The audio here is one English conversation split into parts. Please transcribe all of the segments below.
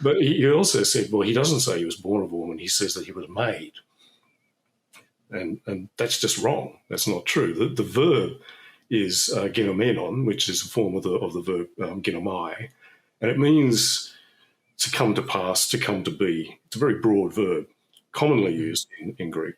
But he also said, well, he doesn't say he was born of a woman. He says that he was made. And that's just wrong. That's not true. The verb is ginomai, which is a form of the verb ginomai, and it means to come to pass, to come to be. It's a very broad verb, commonly used in Greek,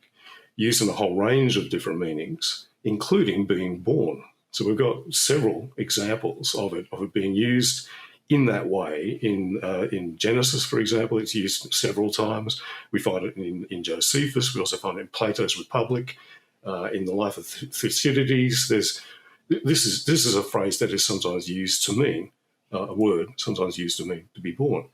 used in a whole range of different meanings, including being born. So we've got several examples of it being used in that way. In Genesis, for example, it's used several times. We find it in Josephus. We also find it in Plato's Republic, in the Life of Thucydides. This is a phrase that is sometimes used to mean a word, sometimes used to mean to be born.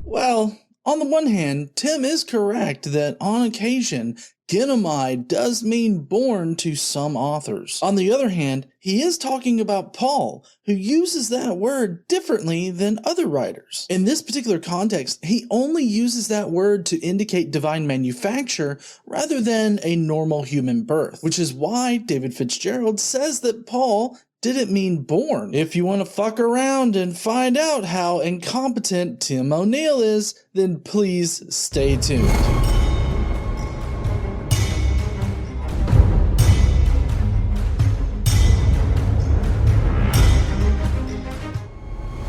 Well, on the one hand, Tim is correct that on occasion, ginomai does mean born to some authors. On the other hand, he is talking about Paul, who uses that word differently than other writers. In this particular context, he only uses that word to indicate divine manufacture rather than a normal human birth, which is why David Fitzgerald says that Paul didn't mean born. If you want to fuck around and find out how incompetent Tim O'Neill is, then please stay tuned.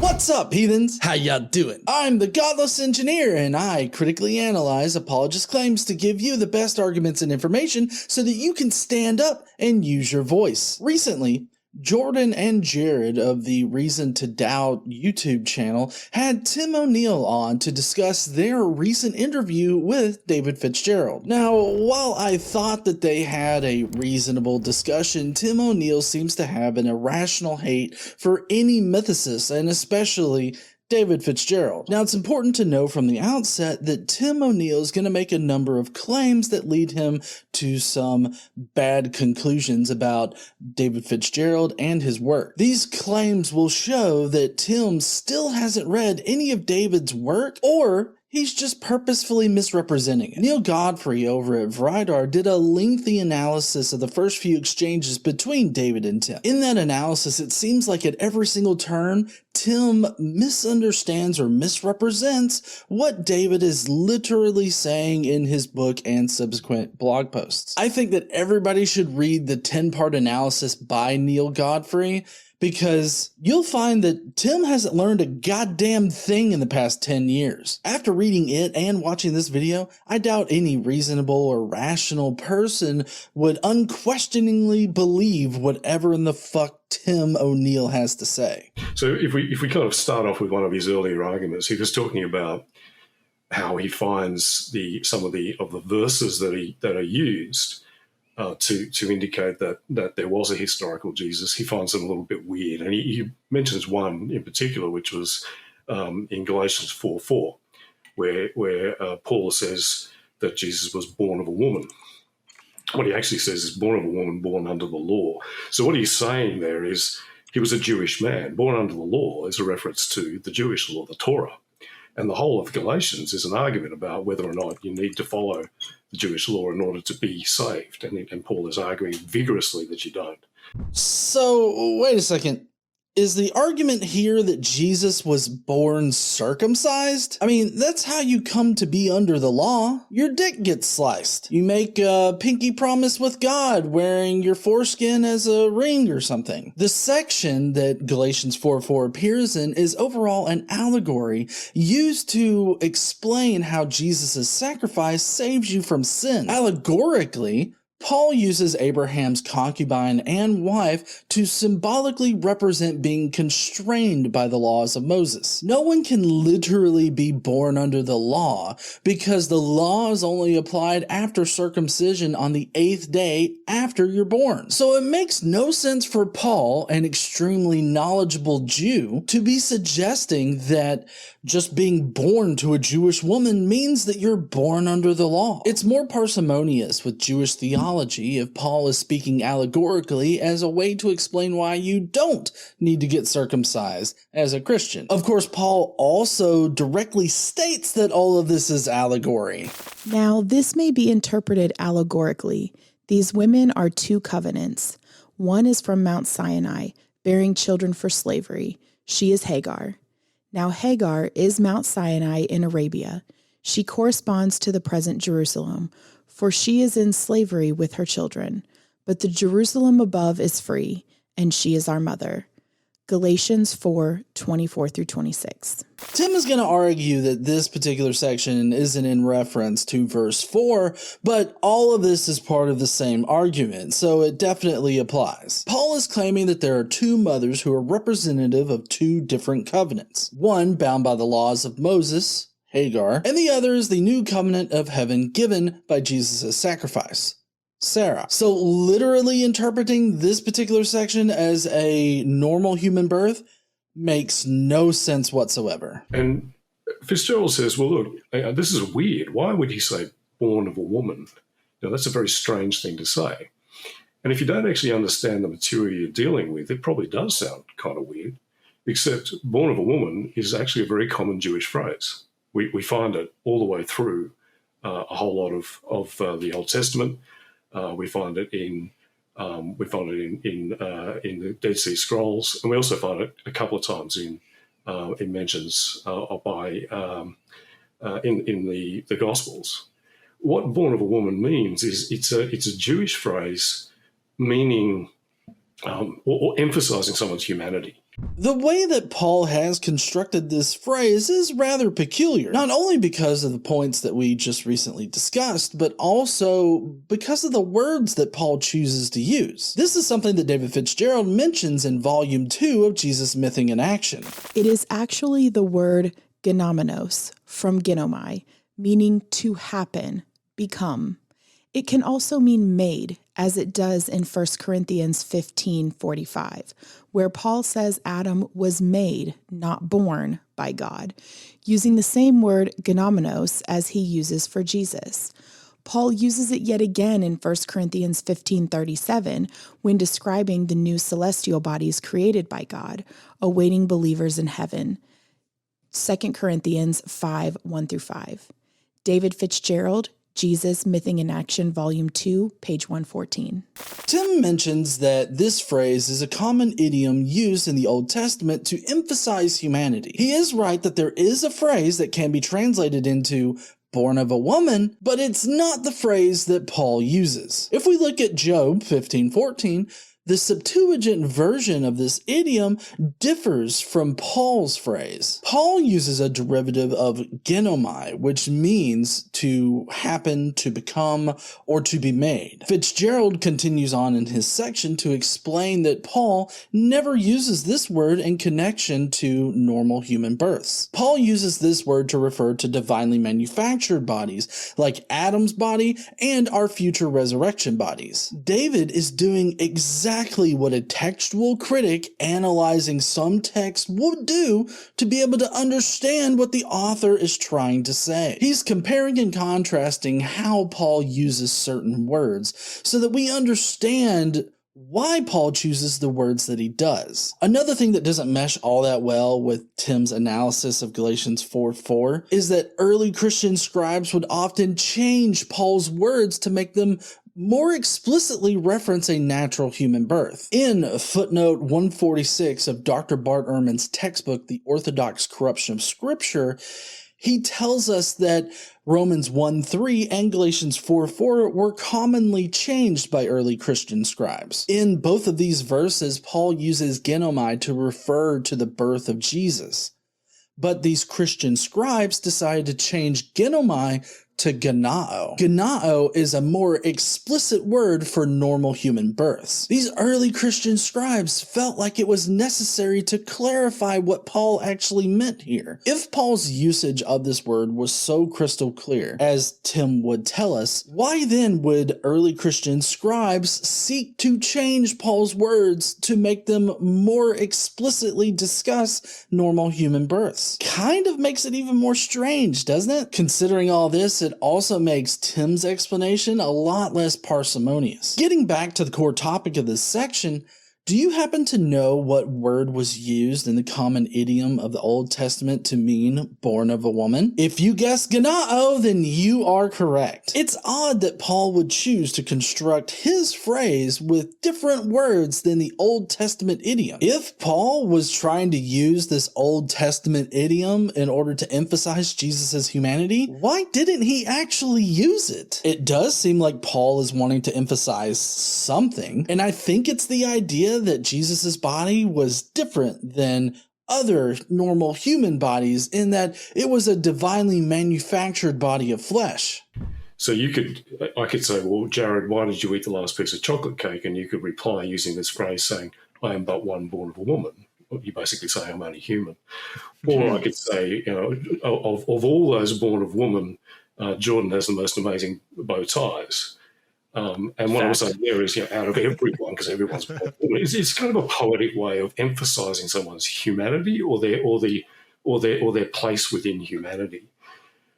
What's up, heathens? How ya doing? I'm the Godless Engineer, and I critically analyze apologist claims to give you the best arguments and information so that you can stand up and use your voice. Recently, Jordan and Jared of the Reason to Doubt YouTube channel had Tim O'Neill on to discuss their recent interview with David Fitzgerald. Now, while I thought that they had a reasonable discussion, Tim O'Neill seems to have an irrational hate for any mythicist, and especially David Fitzgerald. Now, it's important to know from the outset that Tim O'Neill is going to make a number of claims that lead him to some bad conclusions about David Fitzgerald and his work. These claims will show that Tim still hasn't read any of David's work, or he's just purposefully misrepresenting it. Neil Godfrey over at Varidar did a lengthy analysis of the first few exchanges between David and Tim. In that analysis, it seems like at every single turn, Tim misunderstands or misrepresents what David is literally saying in his book and subsequent blog posts. I think that everybody should read the 10-part analysis by Neil Godfrey, because you'll find that Tim hasn't learned a goddamn thing in the past 10 years. After reading it and watching this video, I doubt any reasonable or rational person would unquestioningly believe whatever in the fuck Tim O'Neill has to say. So if we kind of start off with one of his earlier arguments, he was talking about how he finds some of the verses that are used to indicate that there was a historical Jesus. He finds them a little bit weird. And he mentions one in particular, which was in Galatians 4:4, where Paul says that Jesus was born of a woman. What he actually says is born of a woman, born under the law. So what he's saying there is he was a Jewish man. Born under the law is a reference to the Jewish law, the Torah. And the whole of Galatians is an argument about whether or not you need to follow the Jewish law in order to be saved. And Paul is arguing vigorously that you don't. So, wait a second. Is the argument here that Jesus was born circumcised? I mean, that's how you come to be under the law. Your dick gets sliced. You make a pinky promise with God wearing your foreskin as a ring or something. The section that Galatians 4:4 appears in is overall an allegory used to explain how Jesus' sacrifice saves you from sin. Allegorically, Paul uses Abraham's concubine and wife to symbolically represent being constrained by the laws of Moses. No one can literally be born under the law because the law is only applied after circumcision on the 8th day after you're born. So it makes no sense for Paul, an extremely knowledgeable Jew, to be suggesting that just being born to a Jewish woman means that you're born under the law. It's more parsimonious with Jewish theology if Paul is speaking allegorically as a way to explain why you don't need to get circumcised as a Christian. Of course, Paul also directly states that all of this is allegory. Now, this may be interpreted allegorically. These women are two covenants. One is from Mount Sinai, bearing children for slavery. She is Hagar. Now Hagar is Mount Sinai in Arabia. She corresponds to the present Jerusalem, for she is in slavery with her children. But the Jerusalem above is free, and she is our mother. Galatians 4:24-26. Tim is going to argue that this particular section isn't in reference to verse 4, but all of this is part of the same argument, so it definitely applies. Paul is claiming that there are two mothers who are representative of two different covenants. One bound by the laws of Moses, Hagar, and the other is the new covenant of heaven given by Jesus' sacrifice, Sarah. So literally interpreting this particular section as a normal human birth makes no sense whatsoever. And Fitzgerald says, well, look, this is weird. Why would he say born of a woman? That's a very strange thing to say. And if you don't actually understand the material you're dealing with, it probably does sound kind of weird, except born of a woman is actually a very common Jewish phrase. We find it all the way through a whole lot of the Old Testament. We find it in the Dead Sea Scrolls, and we also find it a couple of times in mentions in the Gospels. What "born of a woman" means is it's a Jewish phrase meaning or emphasizing someone's humanity. The way that Paul has constructed this phrase is rather peculiar, not only because of the points that we just recently discussed, but also because of the words that Paul chooses to use. This is something that David Fitzgerald mentions in Volume 2 of Jesus Mything in Action. It is actually the word ginomai from ginomai, meaning to happen, become. It can also mean made, as it does in 1 Corinthians 15:45, where Paul says Adam was made, not born, by God, using the same word ginomai as he uses for Jesus. Paul uses it yet again in 1 Corinthians 15:37 when describing the new celestial bodies created by God, awaiting believers in heaven. 2 Corinthians 5:1-5. David Fitzgerald, Jesus Mything in Action, Volume 2, page 114. Tim mentions that this phrase is a common idiom used in the Old Testament to emphasize humanity. He is right that there is a phrase that can be translated into born of a woman, but it's not the phrase that Paul uses. If we look at Job 15:14, the Septuagint version of this idiom differs from Paul's phrase. Paul uses a derivative of ginomai, which means to happen, to become, or to be made. Fitzgerald continues on in his section to explain that Paul never uses this word in connection to normal human births. Paul uses this word to refer to divinely manufactured bodies, like Adam's body and our future resurrection bodies. David is doing exactly what a textual critic analyzing some text would do to be able to understand what the author is trying to say. He's comparing and contrasting how Paul uses certain words so that we understand why Paul chooses the words that he does. Another thing that doesn't mesh all that well with Tim's analysis of Galatians 4:4 is that early Christian scribes would often change Paul's words to make them more explicitly reference a natural human birth. In footnote 146 of Dr. Bart Ehrman's textbook, The Orthodox Corruption of Scripture, he tells us that Romans 1:3 and Galatians 4:4 were commonly changed by early Christian scribes. In both of these verses, Paul uses ginomai to refer to the birth of Jesus. But these Christian scribes decided to change ginomai to ganao. Ganao is a more explicit word for normal human births. These early Christian scribes felt like it was necessary to clarify what Paul actually meant here. If Paul's usage of this word was so crystal clear, as Tim would tell us, why then would early Christian scribes seek to change Paul's words to make them more explicitly discuss normal human births? Kind of makes it even more strange, doesn't it? Considering all this, it also makes Tim's explanation a lot less parsimonious. Getting back to the core topic of this section, Do you happen to know what word was used in the common idiom of the Old Testament to mean born of a woman? If you guessed ginao, then you are correct. It's odd that Paul would choose to construct his phrase with different words than the Old Testament idiom. If Paul was trying to use this Old Testament idiom in order to emphasize Jesus' humanity, why didn't he actually use it? It does seem like Paul is wanting to emphasize something, and I think it's the idea that Jesus' body was different than other normal human bodies in that it was a divinely manufactured body of flesh. So I could say, well, Jared, why did you eat the last piece of chocolate cake? And you could reply using this phrase saying, I am but one born of a woman. You basically say I'm only human. Or I could say, of all those born of woman, Jordan has the most amazing bow ties. And what I'm saying there is, out of everyone, because everyone's born of woman, it's kind of a poetic way of emphasizing someone's humanity or their place within humanity.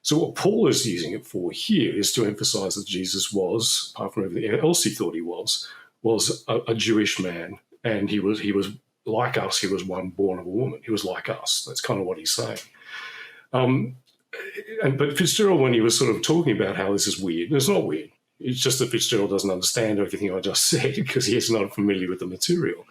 So what Paul is using it for here is to emphasize that Jesus was, apart from everything else he thought he was a Jewish man, and he was like us. He was one born of a woman. He was like us. That's kind of what he's saying. But Fitzgerald, when he was sort of talking about how this is weird, and it's not weird. It's just that Fitzgerald doesn't understand everything I just said because he is not familiar with the material.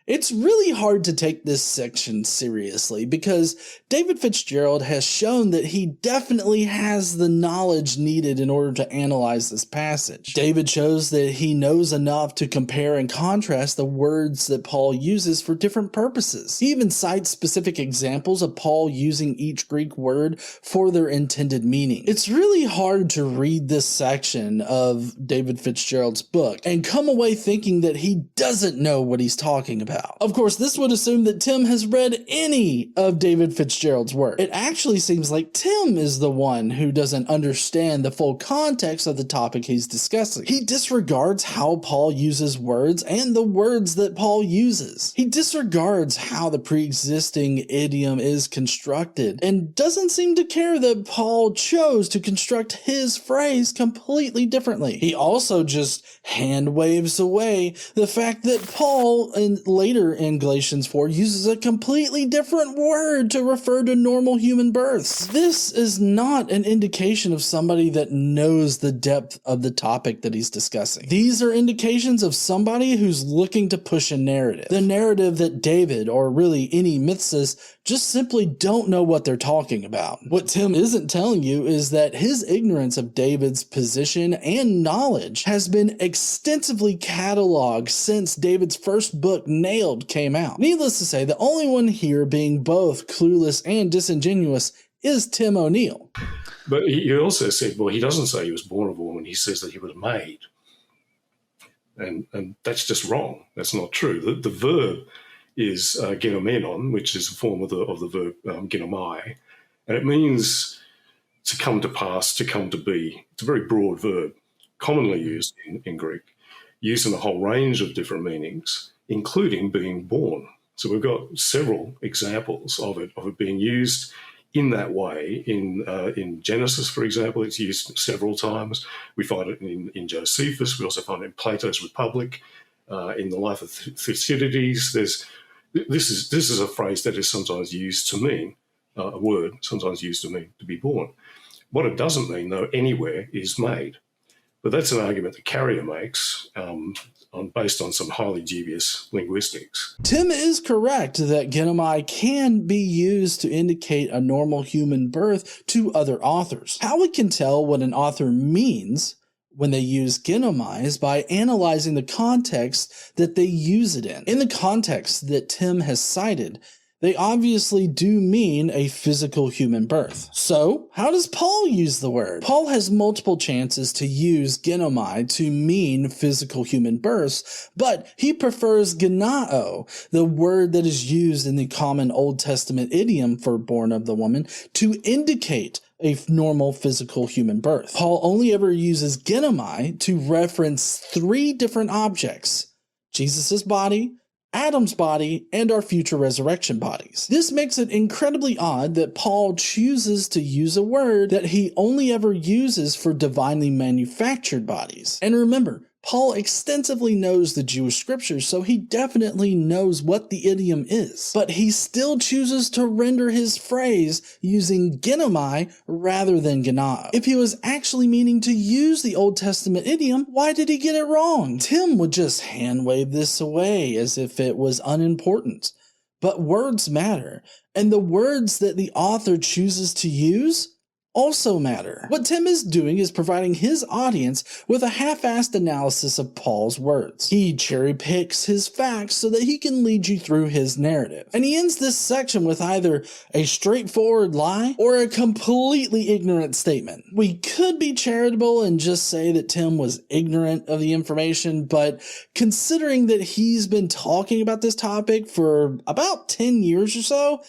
It's really hard to take this section seriously because David Fitzgerald has shown that he definitely has the knowledge needed in order to analyze this passage. David shows that he knows enough to compare and contrast the words that Paul uses for different purposes. He even cites specific examples of Paul using each Greek word for their intended meaning. It's really hard to read this section of David Fitzgerald's book and come away thinking that he doesn't know what he's talking about. Of course, this would assume that Tim has read any of David Fitzgerald's work. It actually seems like Tim is the one who doesn't understand the full context of the topic he's discussing. He disregards how Paul uses words and the words that Paul uses. He disregards how the pre-existing idiom is constructed and doesn't seem to care that Paul chose to construct his phrase completely differently. He also just hand waves away the fact that Paul, and later in Galatians 4, uses a completely different word to refer to normal human births. This is not an indication of somebody that knows the depth of the topic that he's discussing. These are indications of somebody who's looking to push a narrative. The narrative that David, or really any mythicists, just simply don't know what they're talking about. What Tim isn't telling you is that his ignorance of David's position and knowledge has been extensively cataloged since David's first book, Nailed, came out. Needless to say, the only one here being both clueless and disingenuous is Tim O'Neill. But he also said, well, he doesn't say he was born of a woman. He says that he was made. And that's just wrong. That's not true. The verb is genomenon, which is a form of the verb ginomai, and it means to come to pass, to come to be. It's a very broad verb, commonly used in Greek, used in a whole range of different meanings, including being born. So we've got several examples of it being used in that way. In Genesis, for example, it's used several times. We find it in Josephus. We also find it in Plato's Republic, in the Life of Thucydides. This is a phrase that is sometimes used to mean, a word sometimes used to mean to be born. What it doesn't mean, though, anywhere is made. But that's an argument that Carrier makes based on some highly dubious linguistics. Tim is correct that ginomai can be used to indicate a normal human birth to other authors. How we can tell what an author means when they use ginomai is by analyzing the context that they use it in. In the context that Tim has cited, they obviously do mean a physical human birth. So, how does Paul use the word? Paul has multiple chances to use ginomai to mean physical human births, but he prefers ginao, the word that is used in the common Old Testament idiom for born of the woman, to indicate a normal physical human birth. Paul only ever uses ginomai to reference 3 different objects: Jesus' body, Adam's body, and our future resurrection bodies. This makes it incredibly odd that Paul chooses to use a word that he only ever uses for divinely manufactured bodies. And remember, Paul extensively knows the Jewish scriptures, so he definitely knows what the idiom is. But he still chooses to render his phrase using ginomai rather than ginao. If he was actually meaning to use the Old Testament idiom, why did he get it wrong? Tim would just hand wave this away as if it was unimportant. But words matter, and the words that the author chooses to use also matter. What Tim is doing is providing his audience with a half-assed analysis of Paul's words. He cherry picks his facts so that he can lead you through his narrative. And he ends this section with either a straightforward lie or a completely ignorant statement. We could be charitable and just say that Tim was ignorant of the information, but considering that he's been talking about this topic for about 10 years or so,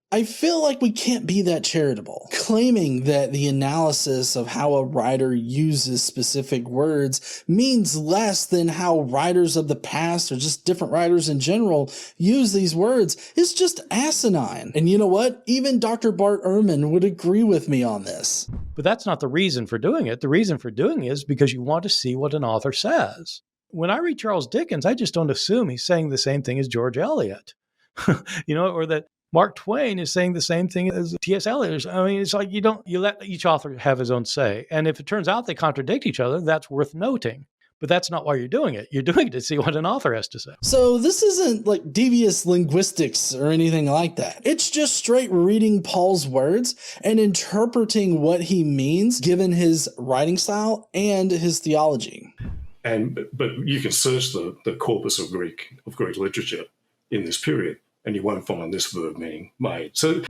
I feel like we can't be that charitable. Claiming that the analysis of how a writer uses specific words means less than how writers of the past or just different writers in general use these words is just asinine. And you know what? Even Dr. Bart Ehrman would agree with me on this. But that's not the reason for doing it. The reason for doing it is because you want to see what an author says. When I read Charles Dickens, I just don't assume he's saying the same thing as George Eliot, or that Mark Twain is saying the same thing as T.S. Eliot. I mean, it's like you let each author have his own say. And if it turns out they contradict each other, that's worth noting. But that's not why you're doing it. You're doing it to see what an author has to say. So this isn't like devious linguistics or anything like that. It's just straight reading Paul's words and interpreting what he means given his writing style and his theology. But you can search the corpus of Greek literature in this period, and you won't find this verb meaning made. So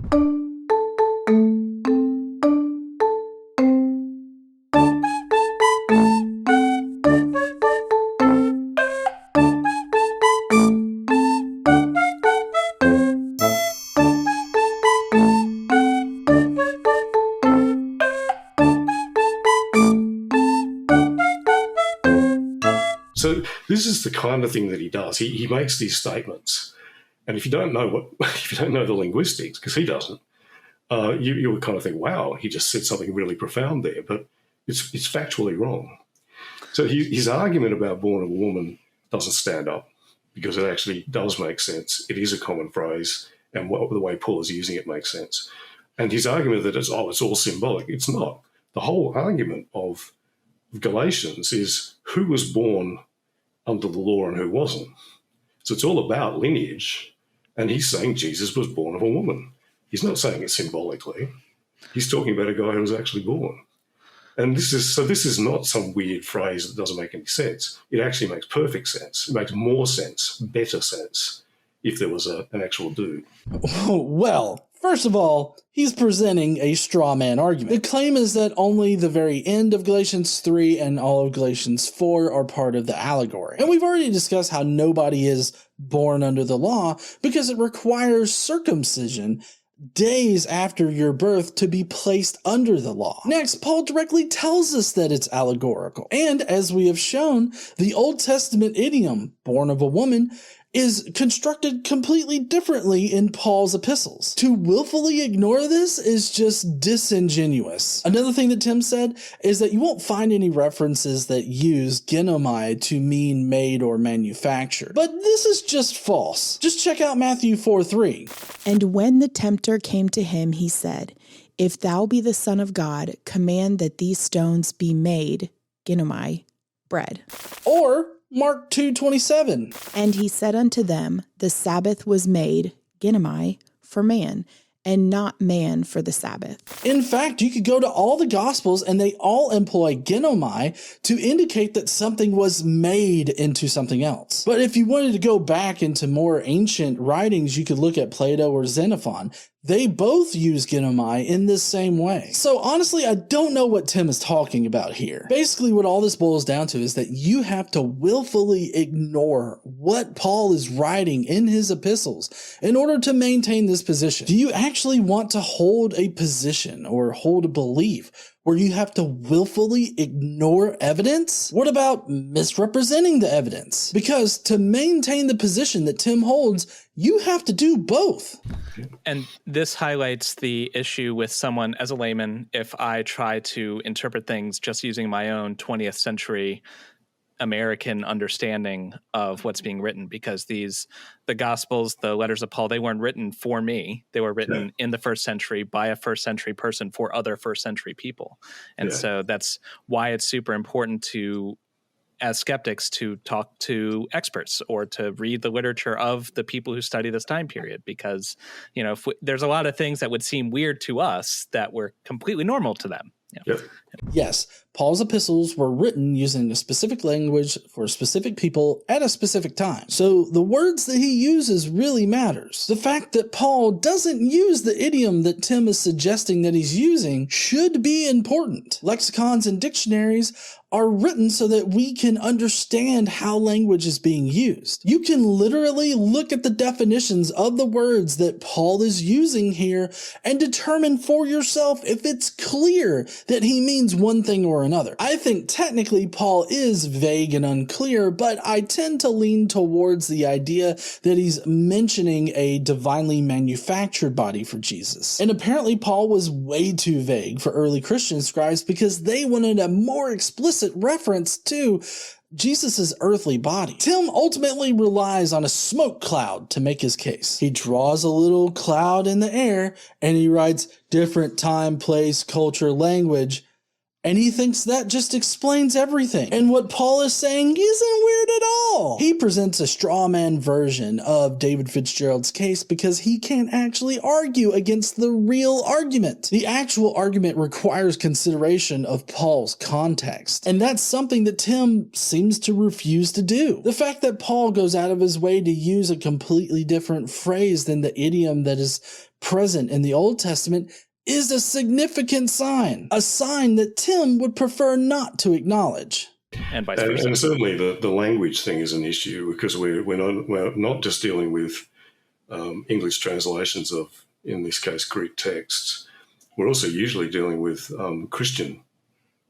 this is the kind of thing that he does. He makes these statements. And if you don't know the linguistics, because he doesn't, you would kind of think, wow, he just said something really profound there, but it's factually wrong. So his argument about born of a woman doesn't stand up because it actually does make sense. It is a common phrase, and the way Paul is using it makes sense. And his argument that it's all symbolic, it's not. The whole argument of Galatians is who was born under the law and who wasn't. So it's all about lineage. And he's saying Jesus was born of a woman. He's not saying it symbolically. He's talking about a guy who was actually born. And this is not some weird phrase that doesn't make any sense. It actually makes perfect sense. It makes more sense, better sense, if there was an actual dude. Well, first of all, he's presenting a straw man argument. The claim is that only the very end of Galatians 3 and all of Galatians 4 are part of the allegory. And we've already discussed how nobody is born under the law because it requires circumcision days after your birth to be placed under the law. Next, Paul directly tells us that it's allegorical. And as we have shown, the Old Testament idiom, born of a woman, is constructed completely differently in Paul's epistles. To willfully ignore this is just disingenuous. Another thing that Tim said is that you won't find any references that use ginomai to mean made or manufactured. But this is just false. Just check out Matthew 4:3. And when the tempter came to him, he said, If thou be the Son of God, command that these stones be made, ginomai, bread. Or Mark 2:27. And he said unto them, The Sabbath was made, ginomai, for man, and not man for the Sabbath. In fact, you could go to all the Gospels and they all employ ginomai to indicate that something was made into something else. But if you wanted to go back into more ancient writings, you could look at Plato or Xenophon. They both use ginomai in this same way. So honestly, I don't know what Tim is talking about here. Basically, what all this boils down to is that you have to willfully ignore what Paul is writing in his epistles in order to maintain this position. Do you actually want to hold a position or hold a belief where you have to willfully ignore evidence? What about misrepresenting the evidence? Because to maintain the position that Tim holds, you have to do both. And this highlights the issue with someone as a layman. If I try to interpret things just using my own 20th century American understanding of what's being written, because the Gospels, the letters of Paul, they weren't written for me. They were written in the first century by a first century person for other first century people. And so that's why it's super important to, as skeptics, to talk to experts or to read the literature of the people who study this time period, because, there's a lot of things that would seem weird to us that were completely normal to them. Yes, Paul's epistles were written using a specific language for specific people at a specific time. So the words that he uses really matters. The fact that Paul doesn't use the idiom that Tim is suggesting that he's using should be important. Lexicons and dictionaries are written so that we can understand how language is being used. You can literally look at the definitions of the words that Paul is using here and determine for yourself if it's clear that he means one thing or another. I think technically Paul is vague and unclear, but I tend to lean towards the idea that he's mentioning a divinely manufactured body for Jesus. And apparently Paul was way too vague for early Christian scribes because they wanted a more explicit reference to Jesus' earthly body. Tim ultimately relies on a smoke cloud to make his case. He draws a little cloud in the air and he writes different time, place, culture, language, and he thinks that just explains everything. And what Paul is saying isn't weird at all. He presents a straw man version of David Fitzgerald's case because he can't actually argue against the real argument. The actual argument requires consideration of Paul's context, and that's something that Tim seems to refuse to do. The fact that Paul goes out of his way to use a completely different phrase than the idiom that is present in the Old Testament is a significant sign, a sign that Tim would prefer not to acknowledge. And vice versa. And certainly the language thing is an issue because we're not just dealing with English translations of, in this case, Greek texts. We're also usually dealing with Christian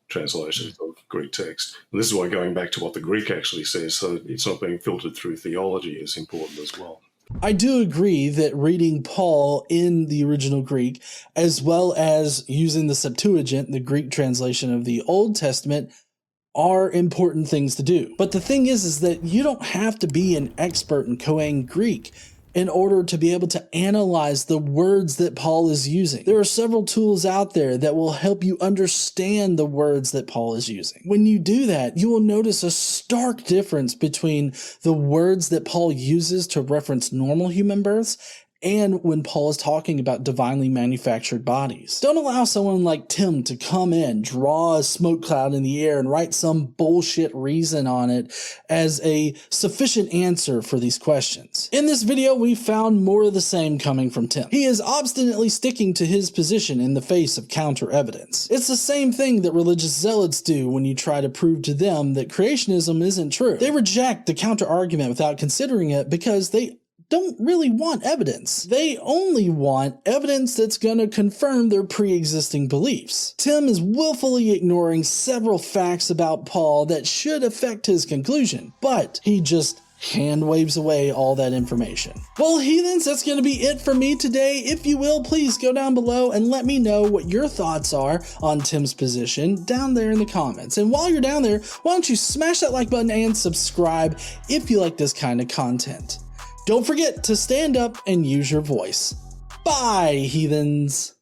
translations of Greek text. And this is why going back to what the Greek actually says, so it's not being filtered through theology, is important as well. I do agree that reading Paul in the original Greek, as well as using the Septuagint, the Greek translation of the Old Testament, are important things to do. But the thing is that you don't have to be an expert in Koine Greek in order to be able to analyze the words that Paul is using. There are several tools out there that will help you understand the words that Paul is using. When you do that, you will notice a stark difference between the words that Paul uses to reference normal human births and when Paul is talking about divinely manufactured bodies. Don't allow someone like Tim to come in, draw a smoke cloud in the air, and write some bullshit reason on it as a sufficient answer for these questions. In this video, we found more of the same coming from Tim. He is obstinately sticking to his position in the face of counter evidence. It's the same thing that religious zealots do when you try to prove to them that creationism isn't true. They reject the counter argument without considering it because they don't really want evidence. They only want evidence that's going to confirm their pre-existing beliefs. Tim is willfully ignoring several facts about Paul that should affect his conclusion, but he just hand waves away all that information. Well, heathens, that's going to be it for me today. If you will, please go down below and let me know what your thoughts are on Tim's position down there in the comments. And while you're down there, why don't you smash that like button and subscribe if you like this kind of content. Don't forget to stand up and use your voice. Bye, heathens.